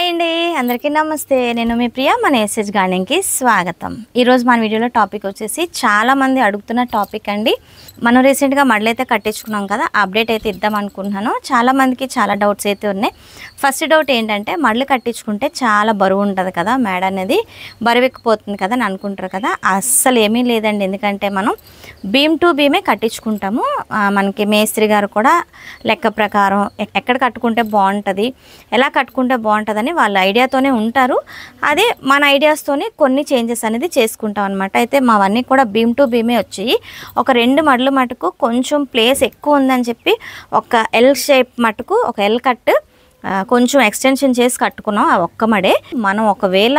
Hi అండి, అందరికీ నమస్తే. నేను మీ ప్రియ, మన ఎస్ఎస్ గార్డెనింగ్కి స్వాగతం. ఈరోజు మన వీడియోలో టాపిక్ వచ్చేసి చాలామంది అడుగుతున్న టాపిక్ అండి. మనం రీసెంట్గా మడలైతే కట్టించుకున్నాం కదా, అప్డేట్ అయితే ఇద్దాం అనుకుంటున్నాను. చాలామందికి చాలా డౌట్స్ అయితే ఉన్నాయి. ఫస్ట్ డౌట్ ఏంటంటే, మడలు కట్టించుకుంటే చాలా బరువు ఉంటుంది కదా, మేడ అనేది బరువెక్కిపోతుంది కదా అని అనుకుంటారు కదా. అస్సలు ఏమీ లేదండి. ఎందుకంటే మనం బీమ్ టు బీమే కట్టించుకుంటాము. మనకి మేస్త్రి గారు కూడా లెక్క ప్రకారం ఎక్కడ కట్టుకుంటే బాగుంటుంది, ఎలా కట్టుకుంటే బాగుంటుందని వాళ్ళ ఐడియాతోనే ఉంటారు. అదే మన ఐడియాస్తోనే కొన్ని చేంజెస్ అనేది చేసుకుంటాం అనమాట. అయితే మావన్నీ కూడా బీమ్ టు బీమే వచ్చాయి. ఒక 2 మడులు మటుకు కొంచెం ప్లేస్ ఎక్కువ ఉందని చెప్పి ఒక ఎల్ షేప్ మటుకు ఒక ఎల్ కట్ కొంచెం ఎక్స్టెన్షన్ చేసి కట్టుకున్నాం. ఆ ఒక్క మడే మనం ఒకవేళ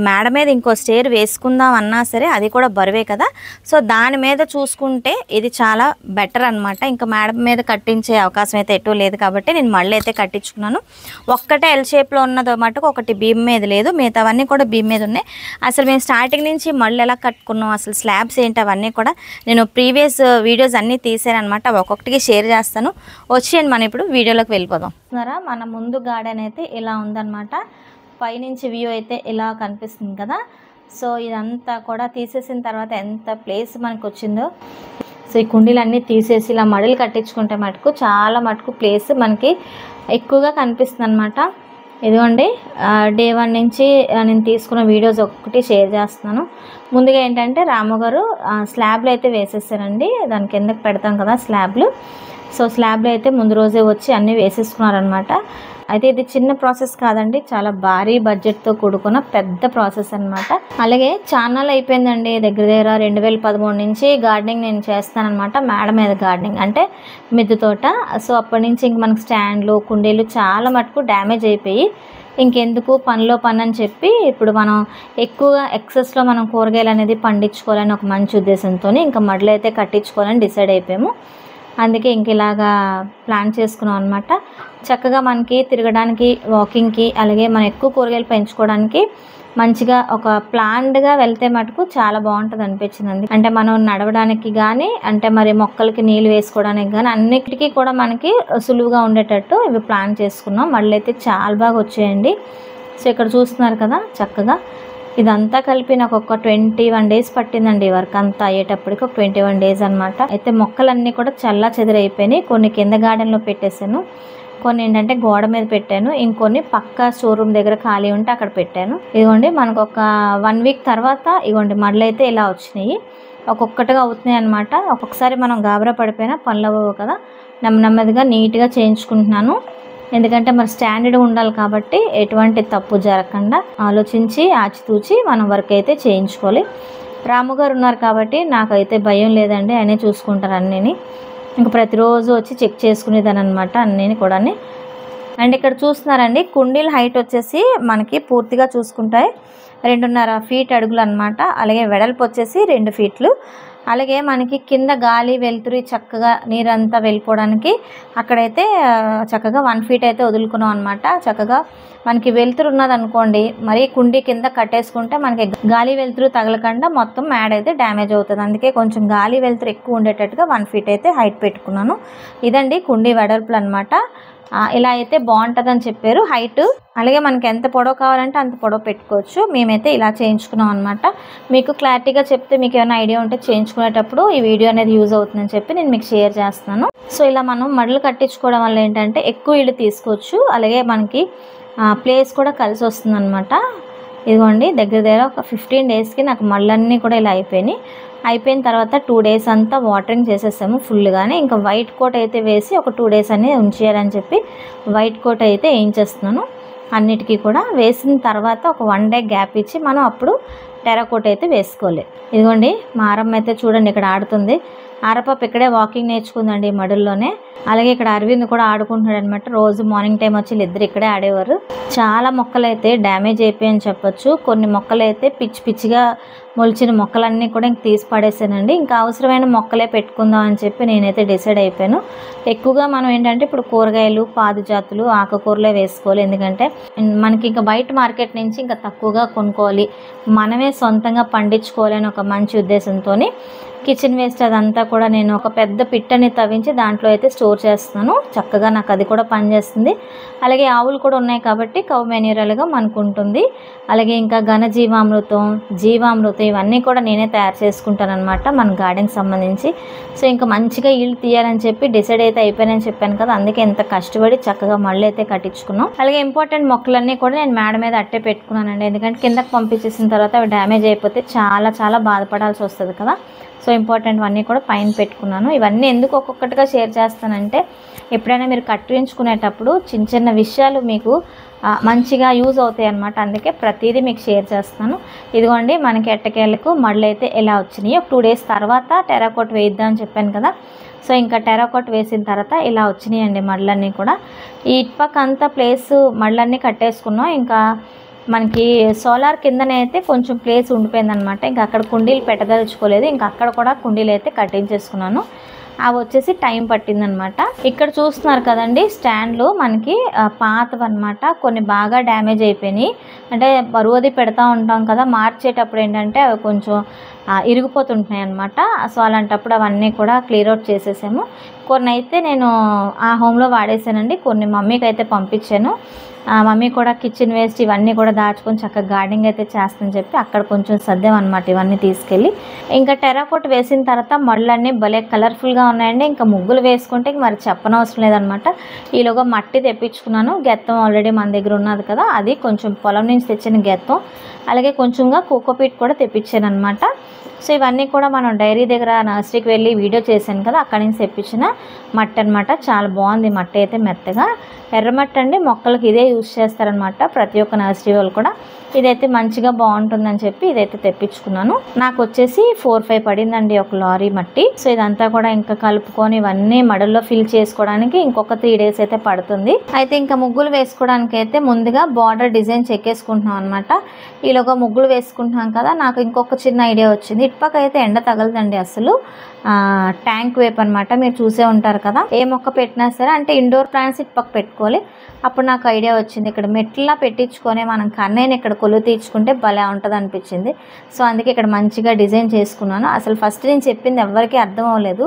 మేడ మీద ఇంకో స్టేర్ వేసుకుందాం అన్నా సరే అది కూడా బరువే కదా. సో దాని మీద చూసుకుంటే ఇది చాలా బెటర్ అనమాట. ఇంకా మేడ మీద కట్టించే అవకాశం అయితే ఎటు లేదు కాబట్టి నేను మళ్ళీ అయితే కట్టించుకున్నాను. ఒక్కటే ఎల్ షేప్లో ఉన్నదో మటుకు ఒకటి బీమ్ మీద లేదు, మిగతావన్నీ కూడా బీమ్ మీద ఉన్నాయి. అసలు మేము స్టార్టింగ్ నుంచి మళ్ళీ ఎలా కట్టుకున్నాం, అసలు స్లాబ్స్ ఏంటి, అవన్నీ కూడా నేను ప్రీవియస్ వీడియోస్ అన్నీ తీసాను అనమాట. ఒక్కొక్కటికి షేర్ చేస్తాను. వచ్చేయండి మనం ఇప్పుడు వీడియోలోకి వెళ్ళిపోదాం. మన ముందు గార్డెన్ అయితే ఇలా ఉందన్నమాట. పైనుంచి వ్యూ అయితే ఇలా కనిపిస్తుంది కదా. సో ఇదంతా కూడా తీసేసిన తర్వాత ఎంత ప్లేస్ మనకు వచ్చిందో. సో ఈ కుండీలన్నీ తీసేసి ఇలా మడులు కట్టించుకుంటే మటుకు చాలా మటుకు ప్లేస్ మనకి ఎక్కువగా కనిపిస్తుంది అనమాట. ఇదిగోండి, డే 1 నుంచి నేను తీసుకున్న వీడియోస్ ఒక్కటి షేర్ చేస్తున్నాను. ముందుగా ఏంటంటే రాము గారు స్లాబ్లు అయితే వేసేసారండి. దాని కిందకి పెడతాం కదా స్లాబ్లు. సో స్లాబ్లు అయితే ముందు రోజే వచ్చి అన్నీ వేసేసుకున్నారనమాట. అయితే ఇది చిన్న ప్రాసెస్ కాదండి, చాలా భారీ బడ్జెట్తో కూడుకున్న పెద్ద ప్రాసెస్ అనమాట. అలాగే ఛానల్ అయిపోయిందండి. దగ్గర 2013 నుంచి గార్డెనింగ్ నేను చేస్తానన్నమాట. మేడ మీద గార్డెనింగ్ అంటే మిద్దె తోట. సో అప్పటి నుంచి ఇంక మనకు స్టాండ్లు, కుండీలు చాలా మటుకు డ్యామేజ్ అయిపోయి ఇంకెందుకు పనిలో పని అని చెప్పి ఇప్పుడు మనం ఎక్కువగా ఎక్సెస్లో మనం కూరగాయలు అనేది పండించుకోవాలని ఒక మంచి ఉద్దేశంతో ఇంకా మడులు అయితే కట్టించుకోవాలని డిసైడ్ అయిపోయాము. అందుకే ఇంక ఇలాగా ప్లాన్ చేసుకున్నాం అనమాట. చక్కగా మనకి తిరగడానికి, వాకింగ్కి, అలాగే మనం ఎక్కువ కూరగాయలు పెంచుకోవడానికి మంచిగా ఒక ప్లాన్డ్గా వెళ్తే మటుకు చాలా బాగుంటుంది అనిపించింది. అంటే మనం నడవడానికి కానీ, అంటే మరి మొక్కలకి నీళ్ళు వేసుకోవడానికి కానీ అన్నిటికీ కూడా మనకి సులువుగా ఉండేటట్టు ఇవి ప్లాన్ చేసుకున్నాం. మళ్ళీ అయితే చాలా బాగా వచ్చాయండి. సో ఇక్కడ చూస్తున్నారు కదా, చక్కగా ఇదంతా కలిపి నాకు ఒక 21 డేస్ పట్టిందండి వర్క్ అంతా అయ్యేటప్పటికి. ఒక 21 డేస్ అనమాట. అయితే మొక్కలన్నీ కూడా చల్లా చెదిరైపోయినాయి. కొన్ని కింద గార్డెన్లో పెట్టేశాను, కొన్ని ఏంటంటే గోడ మీద పెట్టాను, ఇంకొన్ని పక్క షోరూమ్ దగ్గర ఖాళీ ఉంటే అక్కడ పెట్టాను. ఇదిగోండి మనకు ఒక 1 వీక్ తర్వాత ఇదిగోండి మడులు అయితే ఇలా వచ్చినాయి. ఒక్కొక్కటిగా అవుతున్నాయి అనమాట. ఒక్కొక్కసారి మనం గాబరా పడిపోయినా పనులు అవ్వవు కదా, నెమ్మదిగా నీట్గా చేయించుకుంటున్నాను. ఎందుకంటే మరి స్టాండర్డ్ ఉండాలి కాబట్టి ఎటువంటి తప్పు జరగకుండా ఆలోచించి ఆచితూచి మనం వర్క్ అయితే చేయించుకోవాలి. రాము గారు ఉన్నారు కాబట్టి నాకైతే భయం లేదండి, ఆయనే చూసుకుంటారు అన్నీని. ఇంకా ప్రతిరోజు వచ్చి చెక్ చేసుకునేదాన్ని అనమాట అన్నీని కూడా. అండ్ ఇక్కడ చూస్తున్నారండి, కుండీల హైట్ వచ్చేసి మనకి పూర్తిగా చూసుకుంటే 2.5 ఫీట్ అడుగులు అనమాట. అలాగే వెడల్పు వచ్చేసి 2 ఫీట్లు. అలాగే మనకి కింద గాలి వెలుతురు చక్కగా నీరంతా వెళ్ళిపోవడానికి అక్కడైతే చక్కగా 1 ఫీట్ అయితే వదులుకున్నాం అనమాట. చక్కగా మనకి వెలుతురు ఉన్నదనుకోండి, మరి కుండీ కింద కట్టేసుకుంటే మనకి గాలి వెలుతురు తగలకుండా మొత్తం మ్యాడ్ అయితే డ్యామేజ్ అవుతుంది. అందుకే కొంచెం గాలి వెలుతురు ఎక్కువ ఉండేటట్టుగా 1 ఫీట్ అయితే హైట్ పెట్టుకున్నాను. ఇదండి కుండీ వెడల్పులు అనమాట. ఇలా అయితే బాగుంటుందని చెప్పారు హైట్. అలాగే మనకి ఎంత పొడవు కావాలంటే అంత పొడవు పెట్టుకోవచ్చు. మేమైతే ఇలా చేయించుకున్నాం అనమాట. మీకు క్లారిటీగా చెప్తే మీకు ఏమైనా ఐడియా ఉంటే చేయించుకునేటప్పుడు ఈ వీడియో అనేది యూజ్ అవుతుందని చెప్పి నేను మీకు షేర్ చేస్తున్నాను. సో ఇలా మనం మడులు కట్టించుకోవడం వల్ల ఏంటంటే ఎక్కువ ఇల్లు తీసుకోవచ్చు, అలాగే మనకి ప్లేస్ కూడా కలిసి వస్తుంది అనమాట. ఇదిగోండి దగ్గర ఒక 15 డేస్కి నాకు మళ్ళన్నీ కూడా ఇలా అయిపోయిన తర్వాత 2 డేస్ అంతా వాటరింగ్ చేసేసాము ఫుల్గానే. ఇంకా వైట్ కోట్ అయితే వేసి ఒక 2 డేస్ అనేది ఉంచేయాలని చెప్పి వైట్ కోట్ అయితే వేయించేస్తున్నాను. అన్నిటికీ కూడా వేసిన తర్వాత ఒక 1 డే గ్యాప్ ఇచ్చి మనం అప్పుడు టెరాకోట్ అయితే వేసుకోవాలి. ఇదిగోండి మా ఆరమ్మ అయితే చూడండి ఇక్కడ ఆడుతుంది. ఆరపాప ఇక్కడే వాకింగ్ నేర్చుకుందండి మడుల్లోనే. అలాగే ఇక్కడ అరవింద్ కూడా ఆడుకుంటున్నాడు అనమాట. రోజు మార్నింగ్ టైం వచ్చి ఇద్దరు ఇక్కడే ఆడేవారు. చాలా మొక్కలు అయితే డ్యామేజ్ అయిపోయాయని చెప్పొచ్చు. కొన్ని మొక్కలు అయితే పిచ్చిగా మొలిచిన మొక్కలన్నీ కూడా ఇంక తీసి పడేసానండి. ఇంకా అవసరమైన మొక్కలే పెట్టుకుందాం అని చెప్పి నేనైతే డిసైడ్ అయిపోయాను. ఎక్కువగా మనం ఏంటంటే ఇప్పుడు కూరగాయలు, పాదుజాతులు, ఆకుకూరలే వేసుకోవాలి. ఎందుకంటే మనకి ఇంకా బయట మార్కెట్ నుంచి ఇంకా తక్కువగా కొనుక్కోవాలి, మనమే సొంతంగా పండించుకోవాలి అని ఒక మంచి ఉద్దేశంతో కిచెన్ వేస్ట్ అదంతా కూడా నేను ఒక పెద్ద పిట్టని తవ్వించి దాంట్లో అయితే స్టోర్ చేస్తున్నాను. చక్కగా నాకు అది కూడా పనిచేస్తుంది. అలాగే ఆవులు కూడా ఉన్నాయి కాబట్టి కౌ మెన్యూరల్గా మనకు ఉంటుంది. అలాగే ఇంకా ఘనజీవామృతం, జీవామృతం ఇవన్నీ కూడా నేనే తయారు చేసుకుంటాను అనమాట మన గార్డెన్కి సంబంధించి. సో ఇంకా మంచిగా ఈల్డ్ తీయాలని చెప్పి డిసైడ్ అయితే అయిపోయానని చెప్పాను కదా, అందుకే ఎంత కష్టపడి చక్కగా మళ్ళీ అయితే కట్టించుకున్నాం. అలాగే ఇంపార్టెంట్ మొక్కలన్నీ కూడా నేను మేడ మీద అట్టే పెట్టుకున్నానండి. ఎందుకంటే కిందకి పంపించేసిన తర్వాత అవి డ్యామేజ్ అయిపోతే చాలా బాధపడాల్సి వస్తుంది కదా. సో ఇంపార్టెంట్ అన్నీ కూడా పైన పెట్టుకున్నాను. ఇవన్నీ ఎందుకు ఒక్కొక్కటిగా షేర్ చేస్తానంటే ఎప్పుడైనా మీరు కట్టించుకునేటప్పుడు చిన్న విషయాలు మీకు మంచిగా యూజ్ అవుతాయి అన్నమాట. అందుకే ప్రతిదీ మీకు షేర్ చేస్తాను. ఇదిగోండి మనకి ఎట్టకేళ్ళకు మళ్ళీ అయితే ఎలా వచ్చినాయి. 2 డేస్ తర్వాత టెరాకోట్ వేయిద్దాం అని చెప్పాను కదా. సో ఇంకా టెరాకోట్ వేసిన తర్వాత ఇలా వచ్చినాయండి మళ్ళన్నీ కూడా. ఈ ఇటుపక్క అంతా ప్లేస్ మళ్ళన్నీ కట్టేసుకున్నాం. ఇంకా మనకి సోలార్ కిందనే అయితే కొంచెం ప్లేస్ ఉండిపోయిందనమాట. ఇంకా అక్కడ కుండీలు పెట్టదలుచుకోలేదు. ఇంకా అక్కడ కూడా కుండీలు అయితే కట్టించేసుకున్నాను. అవి వచ్చేసి టైం పట్టిందనమాట. ఇక్కడ చూస్తున్నారు కదండి స్టాండ్లు మనకి పాతవన్నమాట. కొన్ని బాగా డ్యామేజ్ అయిపోయినాయి. అంటే బరువుది పెడతా ఉంటాం కదా, మార్చేటప్పుడు ఏంటంటే అవి కొంచెం ఇరిగిపోతుంటున్నాయి అనమాట. సో అలాంటప్పుడు అవన్నీ కూడా క్లియర్ అవుట్ చేసేసాము. కొన్ని అయితే నేను ఆ హోమ్లో వాడేసానండి, కొన్ని మమ్మీకి అయితే పంపించాను. మమ్మీ కూడా కిచెన్ వేస్ట్ ఇవన్నీ కూడా దాచుకొని చక్కగా గార్డెనింగ్ అయితే చేస్తని చెప్పి అక్కడ కొంచెం సర్దాం అనమాట ఇవన్నీ తీసుకెళ్ళి. ఇంకా టెరాకోట్ వేసిన తర్వాత మళ్ళీ భలే కలర్ఫుల్గా ఉన్నాయండి. ఇంకా ముగ్గులు వేసుకుంటే మరి చెప్పనవసరం లేదనమాట. ఈలోగా మట్టి తెప్పించుకున్నాను. గెత్తం ఆల్రెడీ మన దగ్గర ఉన్నది కదా, అది కొంచెం పొలం నుంచి తెచ్చిన గెత్తం. అలాగే కొంచెంగా కోకోపీట్ కూడా తెప్పించాను అనమాట. సో ఇవన్నీ కూడా మనం డైరీ దగ్గర నర్సరీకి వెళ్ళి వీడియో చేశాను కదా, అక్కడి నుంచి తెప్పించిన మట్టి అనమాట. చాలా బాగుంది మట్టి అయితే, మెత్తగా ఎర్రమట్టి అండి. మొక్కలకి ఇదే యూజ్ చేస్తారనమాట ప్రతి ఒక్క నర్సరీ వాళ్ళు కూడా. ఇదైతే మంచిగా బాగుంటుందని చెప్పి ఇదైతే తెప్పించుకున్నాను. నాకు వచ్చేసి 4-5 పడిందండి ఒక లారీ మట్టి. సో ఇదంతా కూడా ఇంకా కలుపుకొని ఇవన్నీ మడుల్లో ఫిల్ చేసుకోవడానికి ఇంకొక 3 డేస్ అయితే పడుతుంది. అయితే ఇంకా ముగ్గులు వేసుకోవడానికి అయితే ముందుగా బార్డర్ డిజైన్ చెక్కేసుకుంటున్నాం అనమాట. ఈలోగా ముగ్గులు వేసుకుంటున్నాం కదా, నాకు ఇంకొక చిన్న ఐడియా వచ్చింది. ఇటుపక్క అయితే ఎండ తగలదండి అసలు. ట్యాంక్ వేప్ అనమాట, మీరు చూసే ఉంటారు కదా. ఏ మొక్క పెట్టినా సరే అంటే ఇండోర్ ప్లాంట్స్ ఇటుపక్క పెట్టుకోవాలి. అప్పుడు నాకు ఐడియా వచ్చింది, ఇక్కడ మెట్లా పెట్టించుకొని మనం కన్నయ్యని ఇక్కడ కొలువు తీర్చుకుంటే భలే ఉంటుంది అనిపించింది. సో అందుకే ఇక్కడ మంచిగా డిజైన్ చేసుకున్నాను. అసలు ఫస్ట్ నేను చెప్పింది ఎవరికీ అర్థం అవ్వలేదు.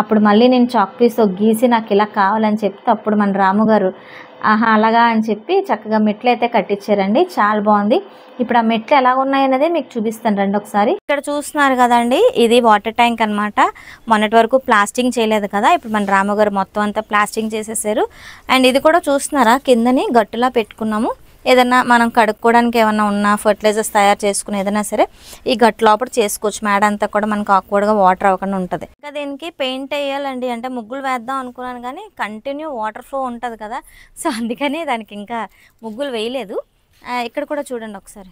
అప్పుడు మళ్ళీ నేను చాక్ పీస్తో గీసి నాకు ఇలా కావాలని చెప్తే అప్పుడు మన రాము గారు ఆహా అలాగా అని చెప్పి చక్కగా మెట్లు అయితే కట్టించారండి. చాలా బాగుంది. ఇప్పుడు ఆ మెట్లు ఎలా ఉన్నాయన్నదే మీకు చూపిస్తాను రండి ఒకసారి. ఇక్కడ చూస్తున్నారు కదండి, ఇది వాటర్ ట్యాంక్ అనమాట. మొన్నటి వరకు ప్లాస్టింగ్ చేయలేదు కదా, ఇప్పుడు మన రాము గారు మొత్తం అంతా ప్లాస్టింగ్ చేసేసారు. అండ్ ఇది కూడా చూస్తున్నారా, కిందని గట్టులా పెట్టుకున్నాము. ఏదన్నా మనం కడుక్కోవడానికి ఏమన్నా ఉన్నా ఫర్టిలైజర్స్ తయారు చేసుకుని ఏదైనా సరే ఈ గట్టు లోపల చేసుకోవచ్చు. మేడ అంతా కూడా మనకు ఆక్వర్డ్గా వాటర్ అవ్వకుండా ఉంటుంది. ఇంకా దీనికి పెయింట్ వేయాలండి, అంటే ముగ్గులు వేద్దాం అనుకున్నాను కానీ కంటిన్యూ వాటర్ ఫ్లో ఉంటుంది కదా, సో అందుకని దానికి ఇంకా ముగ్గులు వేయలేదు. ఇక్కడ కూడా చూడండి ఒకసారి,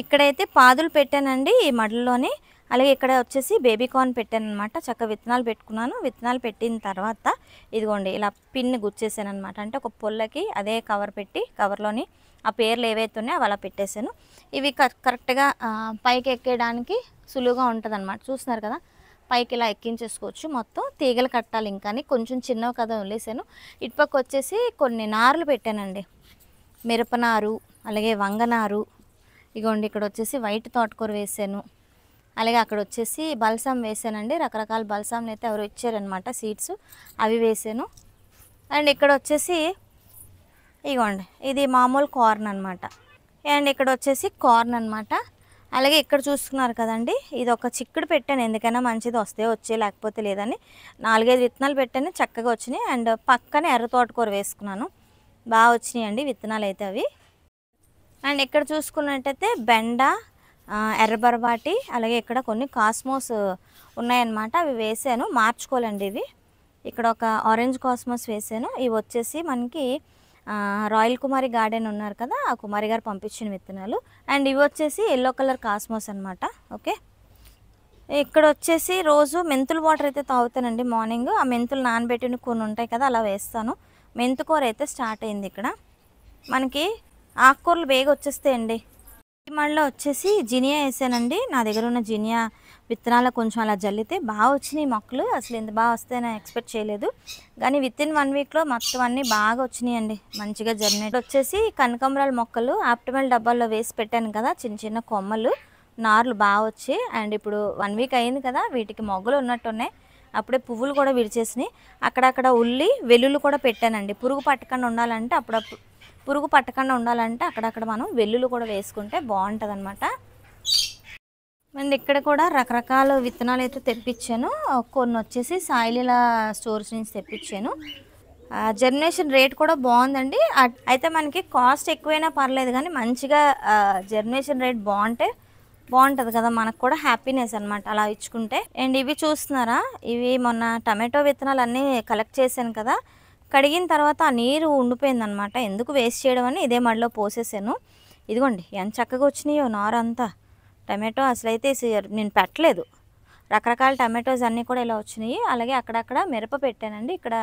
ఇక్కడైతే పాదులు పెట్టానండి ఈ మడుల్లోనే. అలాగే ఇక్కడ వచ్చేసి బేబీ కార్న్ పెట్టాను అనమాట. చక్కగా విత్తనాలు పెట్టుకున్నాను. విత్తనాలు పెట్టిన తర్వాత ఇదిగోండి ఇలా పిన్ గుచ్చేసాను అనమాట. అంటే ఒక పొల్లకి అదే కవర్ పెట్టి కవర్లోని ఆ పేర్లు ఏవైతే ఉన్నాయో అవి అలా పెట్టేశాను. ఇవి కరెక్ట్గా పైకి ఎక్కేయడానికి సులువుగా ఉంటుంది అనమాట. చూస్తున్నారు కదా, పైకి ఇలా ఎక్కించేసుకోవచ్చు. మొత్తం తీగలు కట్టాలి ఇంకా కొంచెం చిన్నవి కదా వదిలేసాను. ఇటుపక్క వచ్చేసి కొన్ని నారులు పెట్టానండి, మిరపనారు అలాగే వంగనారు. ఇగోండి ఇక్కడ వచ్చేసి వైట్ తోటకూర వేసాను. అలాగే అక్కడ వచ్చేసి బల్సాం వేసానండి. రకరకాల బల్సాంలు అయితే ఎవరు ఇచ్చారనమాట సీడ్స్, అవి వేసాను. అండ్ ఇక్కడ వచ్చేసి ఇగోండి ఇది మామూలు కార్న్ అనమాట. అండ్ ఇక్కడ వచ్చేసి కార్న్ అనమాట. అలాగే ఇక్కడ చూస్తున్నారు కదండి, ఇది ఒక చిక్కుడు పెట్టాను, ఎందుకైనా మంచిది వస్తే వచ్చే లేకపోతే లేదని 4-5 విత్తనాలు పెట్టాను, చక్కగా వచ్చినాయి. అండ్ పక్కనే ఎర్ర తోటకూర వేసుకున్నాను, బాగా వచ్చినాయి అండి విత్తనాలు అయితే అవి. అండ్ ఇక్కడ చూసుకున్నట్టయితే బెండ, ఎర్రబరబాటి, అలాగే ఇక్కడ కొన్ని కాస్మోస్ ఉన్నాయన్నమాట, అవి వేసాను. మార్చుకోవాలండి ఇవి. ఇక్కడ ఒక ఆరెంజ్ కాస్మోస్ వేసాను. ఇవి వచ్చేసి మనకి రాయల్ కుమారి గార్డెన్ ఉన్నారు కదా, ఆ కుమారి గారు పంపించిన విత్తనాలు. అండ్ ఇవి వచ్చేసి ఎల్లో కలర్ కాస్మోస్ అనమాట. ఓకే, ఇక్కడ వచ్చేసి రోజు మెంతుల వాటర్ అయితే తాగుతానండి మార్నింగ్. ఆ మెంతులు నానబెట్టిన కొన్ని ఉంటాయి కదా, అలా వేస్తాను. మెంతుకూర అయితే స్టార్ట్ అయింది. ఇక్కడ మనకి ఆకుకూరలు బేగా వచ్చేస్తాయండి. ఈ మళ్ళీ వచ్చేసి జినియా వేసానండి. నా దగ్గర ఉన్న జినియా విత్తనాలు కొంచెం అలా జల్లితే బాగా వచ్చినాయి మొక్కలు. అసలు ఎంత బాగా వస్తాయని ఎక్స్పెక్ట్ చేయలేదు, కానీ వితిన్ 1 వీక్లో మొత్తం అన్నీ బాగా వచ్చినాయండి, మంచిగా జర్నేట్. వచ్చేసి కనకాంబరాల మొక్కలు ఆప్టిమల్ డబ్బాల్లో వేసి పెట్టాను కదా, చిన్న చిన్న కొమ్మలు నార్లు బాగా వచ్చాయి. అండ్ ఇప్పుడు 1 వీక్ అయింది కదా, వీటికి మొగ్గలు ఉన్నట్టున్నాయి. అప్పుడే పువ్వులు కూడా విడిచేసినాయి. అక్కడక్కడ ఉల్లి వెల్లుల్లి కూడా పెట్టానండి. పురుగు పట్టకుండా ఉండాలంటే అక్కడక్కడ మనం వెల్లుల్లి కూడా వేసుకుంటే బాగుంటుంది అనమాట. అండ్ ఇక్కడ కూడా రకరకాల విత్తనాలు అయితే తెప్పించాను. కొన్ని వచ్చేసి సాయిలీలా స్టోర్స్ నుంచి తెప్పించాను. జర్మినేషన్ రేట్ కూడా బాగుందండి. అయితే మనకి కాస్ట్ ఎక్కువైనా పర్లేదు, కానీ మంచిగా జర్మినేషన్ రేట్ బాగుంటుంది కదా, మనకు కూడా హ్యాపీనెస్ అనమాట అలా ఇచ్చుకుంటే. అండ్ ఇవి చూస్తున్నారా, ఇవి మొన్న టమాటో విత్తనాలు అన్నీ కలెక్ట్ చేశాను కదా, కడిగిన తర్వాత ఆ నీరు ఉండిపోయిందనమాట. ఎందుకు వేస్ట్ చేయడం అని ఇదే మడిలో పోసేసాను. ఇదిగోండి ఎంత చక్కగా వచ్చినాయో నారంతా. టమాటో అసలైతే నేను పెట్టలేదు, రకరకాల టమాటోస్ అన్నీ కూడా ఇలా వచ్చినాయి. అలాగే అక్కడక్కడ మిరప పెట్టానండి. ఇక్కడ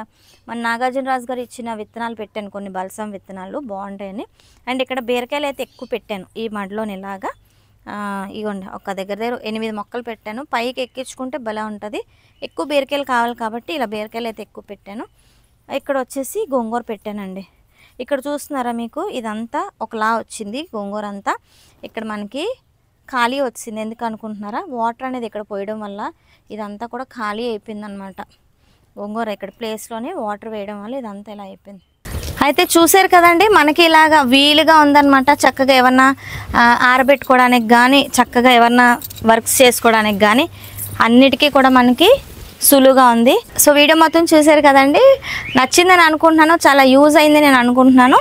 మన నాగార్జునరాజు గారు ఇచ్చిన విత్తనాలు పెట్టాను, కొన్ని బల్సం విత్తనాలు బాగుంటాయని. అండ్ ఇక్కడ బీరకాయలు అయితే ఎక్కువ పెట్టాను ఈ మడిలోని ఇలాగా. ఇగోండి ఒక దగ్గర 8 మొక్కలు పెట్టాను. పైకి ఎక్కించుకుంటే భలే ఉంటుంది. ఎక్కువ బీరకాయలు కావాలి కాబట్టి ఇలా బీరకాయలు అయితే ఎక్కువ పెట్టాను. ఇక్కడ వచ్చేసి గోంగూర పెట్టానండి. ఇక్కడ చూస్తున్నారా మీకు, ఇదంతా ఒకలా వచ్చింది గోంగూర అంతా. ఇక్కడ మనకి ఖాళీ వచ్చింది, ఎందుకు అనుకుంటున్నారా, వాటర్ అనేది ఇక్కడ పోయడం వల్ల ఇదంతా కూడా ఖాళీ అయిపోయింది అనమాట. గోంగూర ఇక్కడ ప్లేస్లోనే వాటర్ వేయడం వల్ల ఇదంతా ఇలా అయిపోయింది. అయితే చూసారు కదండి, మనకి ఇలాగా వీలుగా ఉందన్నమాట. చక్కగా ఏమన్నా ఆరబెట్టుకోవడానికి కానీ, చక్కగా ఏమన్నా వర్క్స్ చేసుకోవడానికి కానీ అన్నిటికీ కూడా మనకి సులువుగా ఉంది. సో వీడియో మొత్తం చూసారు కదండి, నచ్చిందని అనుకుంటున్నాను, చాలా యూజ్ అయింది నేను అనుకుంటున్నాను.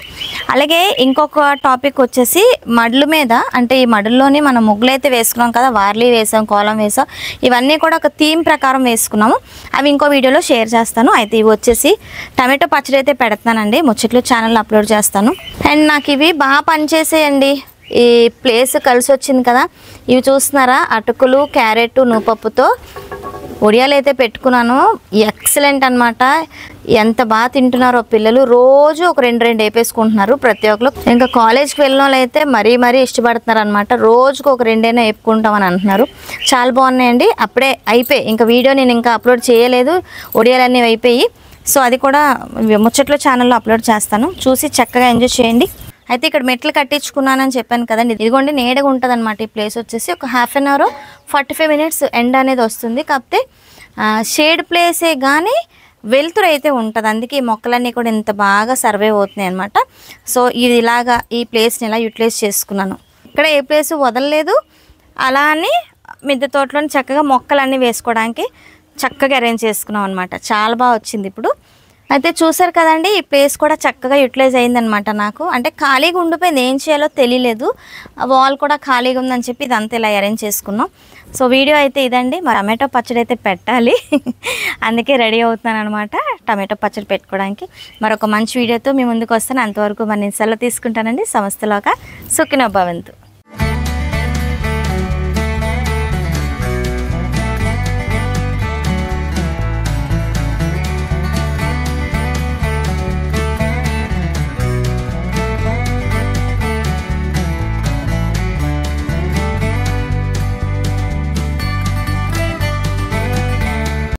అలాగే ఇంకొక టాపిక్ వచ్చేసి మడుల మీద, అంటే ఈ మడుల్లోని మనం ముగ్గులు అయితే వేసుకున్నాం కదా, వార్లీ వేసాం, కోలం వేసాం, ఇవన్నీ కూడా ఒక థీమ్ ప్రకారం వేసుకున్నాము. అవి ఇంకో వీడియోలో షేర్ చేస్తాను. అయితే ఇవి వచ్చేసి టమాటో పచ్చడి అయితే పెడతానండి, ముచ్చట్లు ఛానల్లో అప్లోడ్ చేస్తాను. అండ్ నాకు ఇవి బాగా పనిచేసేయండి. ఈ ప్లేస్ కలిసి వచ్చింది కదా, ఇవి చూస్తున్నారా, అటుకులు, క్యారెట్, నూపప్పుతో ఒడియాలు అయితే పెట్టుకున్నాను. ఎక్సలెంట్ అనమాట. ఎంత బాగా తింటున్నారో పిల్లలు, రోజు ఒక 2 వేపేసుకుంటున్నారు ప్రతి ఒక్కరు. ఇంకా కాలేజ్కి వెళ్ళిన వాళ్ళు అయితే మరీ ఇష్టపడుతున్నారు అనమాట. రోజుకు ఒక 2 వేపుకుంటామని అంటున్నారు. చాలా బాగున్నాయండి. అప్పుడే అయిపోయి, ఇంకా వీడియో నేను ఇంకా అప్లోడ్ చేయలేదు, ఒడియాలన్నీ అయిపోయి. సో అది కూడా ముచ్చట్లో ఛానల్లో అప్లోడ్ చేస్తాను, చూసి చక్కగా ఎంజాయ్ చేయండి. అయితే ఇక్కడ మెట్లు కట్టించుకున్నానని చెప్పాను కదండి, ఇదిగోండి నీడగా ఉంటుంది అనమాట. ఈ ప్లేస్ వచ్చేసి ఒక 1/2 అవర్ 45 minutes ఎండ్ అనేది వస్తుంది. కాకపోతే షేడ్ ప్లేసే కానీ వెలుతురు అయితే ఉంటుంది, అందుకే ఈ మొక్కలన్నీ కూడా ఇంత బాగా సర్వే అవుతున్నాయి అనమాట. సో ఇది ఇలాగా ఈ ప్లేస్ని ఇలా యూటిలైజ్ చేసుకున్నాను. ఇక్కడ ఏ ప్లేస్ వదలలేదు. అలా అని మిద్దె తోటలోని చక్కగా మొక్కలన్నీ వేసుకోవడానికి చక్కగా అరేంజ్ చేసుకున్నాం అనమాట. చాలా బాగా వచ్చింది ఇప్పుడు. అయితే చూసారు కదండి, ఈ ప్లేస్ కూడా చక్కగా యూటిలైజ్ అయిందనమాట. నాకు అంటే ఖాళీగా ఉండిపోయింది, ఏం చేయాలో తెలియలేదు. వాల్ కూడా ఖాళీగా ఉందని చెప్పి ఇదంతా ఇలా అరేంజ్ చేసుకున్నాం. సో వీడియో అయితే ఇదండి. మరి టమాటో పచ్చడి అయితే పెట్టాలి అందుకే రెడీ అవుతున్నాను అనమాట టమాటో పచ్చడి పెట్టుకోవడానికి. మరొక మంచి వీడియోతో మీ ముందుకు వస్తాను. అంతవరకు మరి నేను సెలవు తీసుకుంటానండి. సమస్తలోక సుఖినో భవంతు.